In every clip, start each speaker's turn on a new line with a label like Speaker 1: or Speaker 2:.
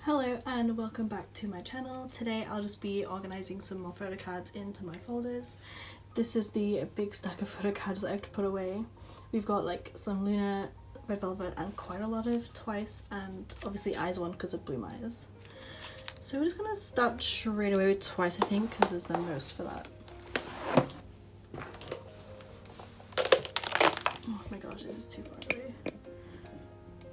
Speaker 1: Hello and welcome back to my channel. Today I'll just be organising some more photo cards into my folders. This is the big stack of photo cards that I have to put away. We've got like some Luna, Red Velvet and quite a lot of Twice and obviously Eyes one because of Bloom Eyes. So we're just going to start straight away with Twice I think because there's the most for that. Oh my gosh, this is too far away.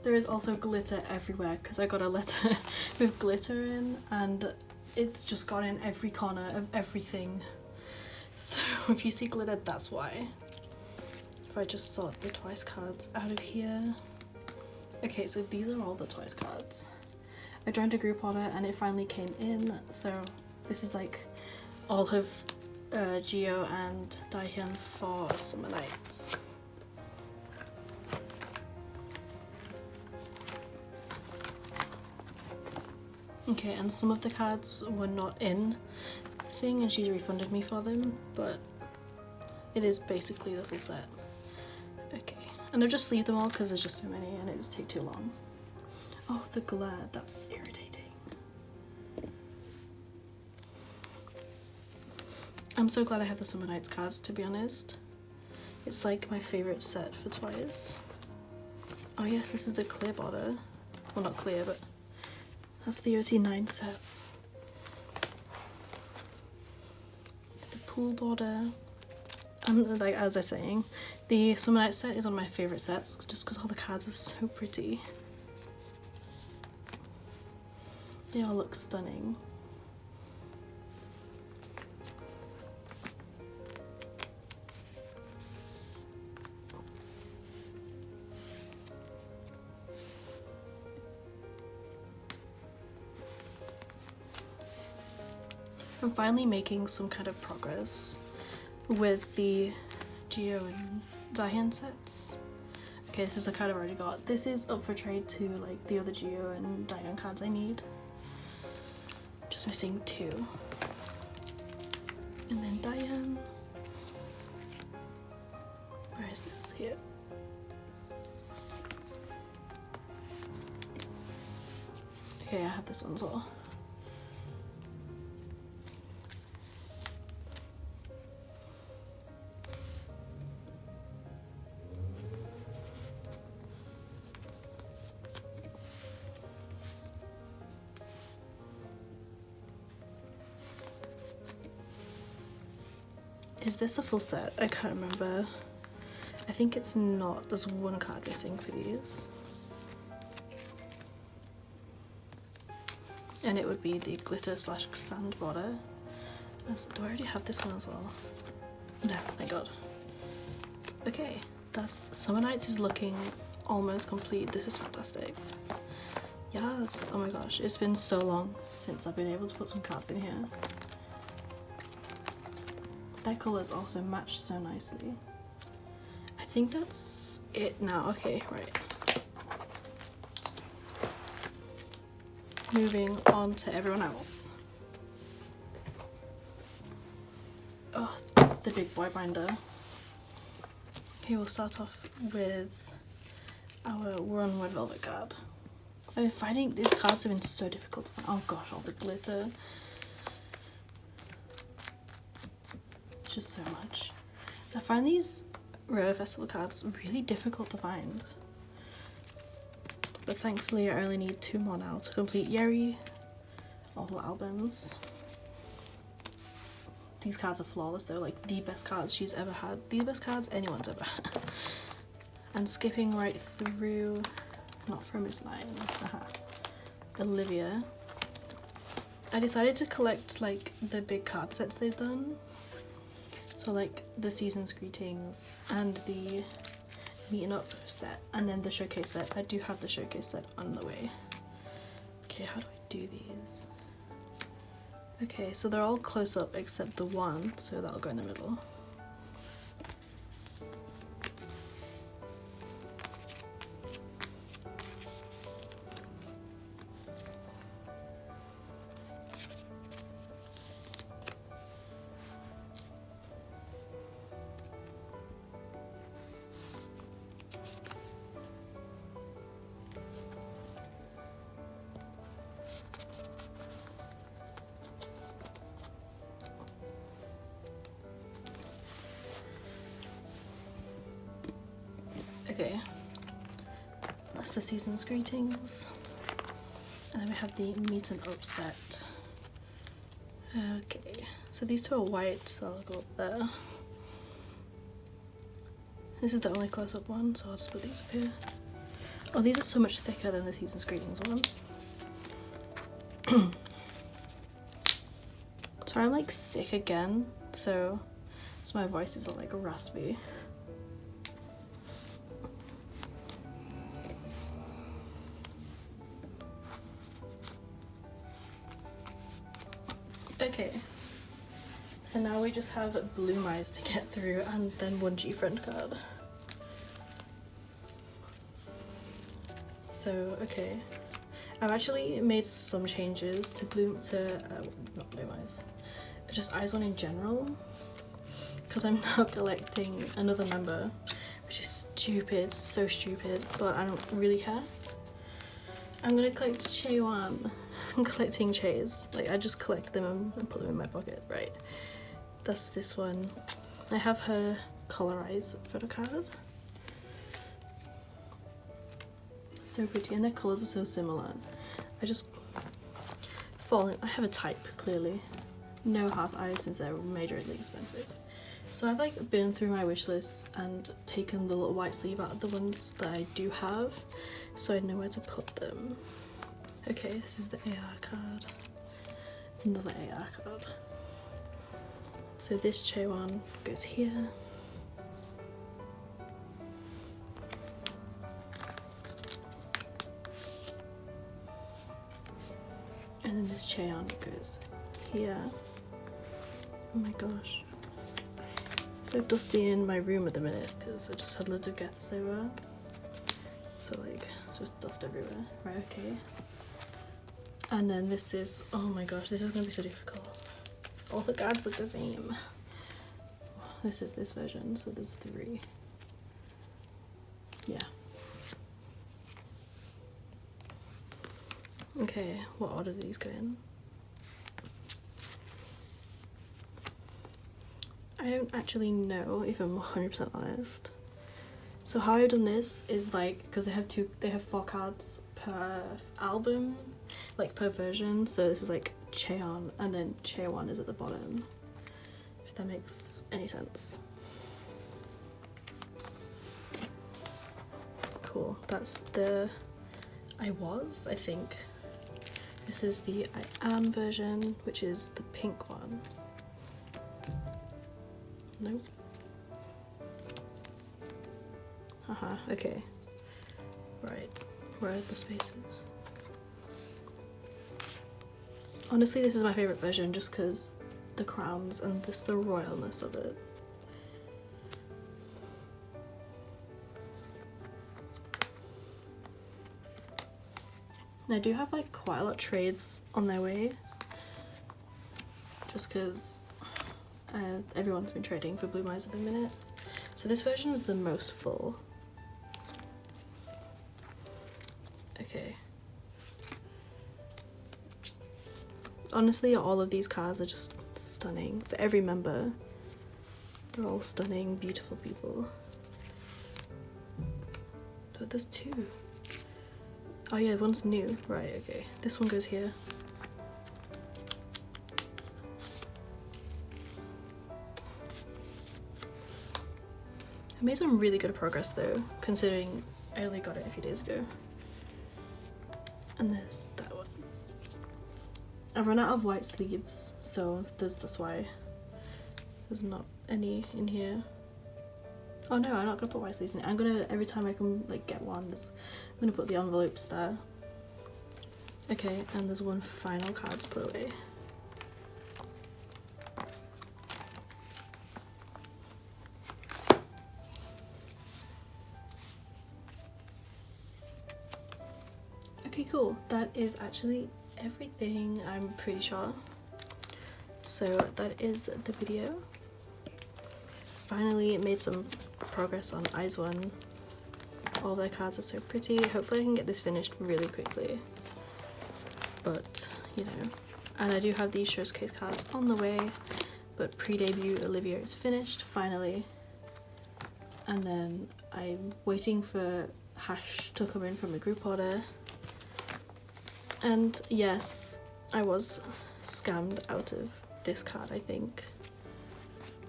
Speaker 1: There is also glitter everywhere because I got a letter with glitter in and it's just got in every corner of everything. So if you see glitter, that's why. If I just sort the Twice cards out of here. Okay, so these are all the Twice cards. I joined a group order and it finally came in. So this is like all of Geo and Dahyun for Summer Nights. Okay, and some of the cards were not in the thing and she's refunded me for them, but it is basically the full set. Okay, and I've just sleeved them all because there's just so many and it just take too long. Oh, the glare, that's irritating. I'm so glad I have the Summer Nights cards, to be honest. It's like my favourite set for Twice. Oh yes, this is the clear border. Well, not clear, but that's the OT9 set. The pool border. Like as I was saying, the Summer Night set is one of my favourite sets just because all the cards are so pretty. They all look stunning. I'm finally making some kind of progress with the Geo and Dahyun sets. Okay, this is a card I've already got. This is up for trade to like the other Geo and Dahyun cards I need. Just missing two. And then Dahyun. Where is this? Here. Okay, I have this one as well. Is this a full set? I can't remember. I think it's not. There's one card missing for these. And it would be the glitter / sand border. Do I already have this one as well? No, thank god. Okay, that's Summer Nights is looking almost complete. This is fantastic. Yes, oh my gosh, it's been so long since I've been able to put some cards in here. Their colours also match so nicely. I think that's it now. Okay, right. Moving on to everyone else. Oh, the big boy binder. Okay, we'll start off with our One Red Velvet card. I've been finding these cards have been so difficult to find. Oh gosh, all the glitter. Just so much. I find these Rare Festival cards really difficult to find. But thankfully I only need 2 more now to complete Yeri, all albums. These cards are flawless though, like the best cards she's ever had. The best cards anyone's ever had. And skipping right through, not from Miss 9, Olivia. I decided to collect like the big card sets they've done. So like the Season's Greetings and the Meeting Up set and then the Showcase set. I do have the Showcase set on the way. Okay, how do I do these? Okay, so they're all close up except the one, so that'll go in the middle. Okay, that's the season's greetings. And then we have the meet and upset. Okay, so these two are white, so I'll go up there. This is the only close-up one, so I'll just put these up here. Oh, these are so much thicker than the season's greetings one. Sorry, I'm like sick again, so my voice is all like raspy. Okay, so now we just have Bloom Eyes to get through and then one G friend card. So, okay, I've actually made some changes to not Bloom Eyes, just Eyes One in general, because I'm now collecting another member, which is stupid, so stupid, but I don't really care. I'm gonna collect Chewan. I'm collecting Cheys. Like, I just collect them and put them in my pocket, right? That's this one. I have her colorize photo card. So pretty, and their colours are so similar. I just fall in. I have a type, clearly. No heart eyes since they're majorly expensive. So I've like been through my wish lists and taken the little white sleeve out of the ones that I do have, so I know where to put them. Okay, this is the AR card. Another AR card. So this Chewan goes here. And then this Chewan goes here. Oh my gosh. So dusty in my room at the minute because I just had loads of guests over. So like, just dust everywhere. Right, okay. And then this is, oh my gosh, this is gonna be so difficult. All the cards look the same. This is this version, so there's 3. Yeah. Okay, what order do these go in? I don't actually know if I'm 100% honest. So how I've done this is like, because they have 4 cards per album, like per version. So this is like Cheon, and then Chewan is at the bottom. If that makes any sense. Cool. That's the I think. This is the I am version, which is the pink one. Nope. Haha, okay. Right, where are the spaces? Honestly, this is my favourite version just because the crowns and the royalness of it. And I do have like quite a lot of trades on their way, just because everyone's been trading for Bloom Eyes at the minute. So this version is the most full. Okay. Honestly, all of these cards are just stunning. For every member, they're all stunning, beautiful people. But there's 2. Oh yeah, one's new. Right, okay. This one goes here. I made some really good progress though, considering I only got it a few days ago. And there's that one. I've run out of white sleeves, so that's why there's not any in here. Oh no, I'm not gonna put white sleeves in it. I'm gonna, every time I can like get one, I'm gonna put the envelopes there. Okay, and there's one final card to put away. Okay, cool. That is actually everything, I'm pretty sure. So that is the video. Finally made some progress on Eyes One. All their cards are so pretty. Hopefully I can get this finished really quickly. But, you know. And I do have these showcase cards on the way. But pre-debut Olivia is finished, finally. And then I'm waiting for hash to come in from a group order. And yes, I was scammed out of this card, I think.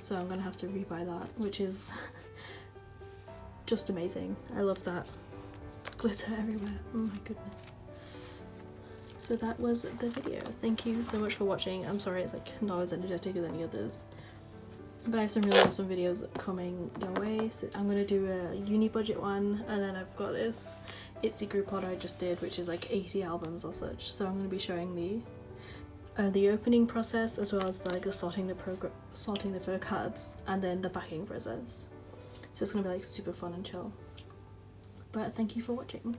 Speaker 1: So I'm gonna have to rebuy that, which is just amazing. I love that. Glitter everywhere, oh my goodness. So that was the video. Thank you so much for watching. I'm sorry it's like not as energetic as any others. But I have some really awesome videos coming your way. So I'm gonna do a uni budget one, and then I've got this Etsy group order I just did, which is like 80 albums or such. So I'm gonna be showing the opening process, as well as like the sorting the photo cards, and then the backing process. So it's gonna be like super fun and chill. But thank you for watching.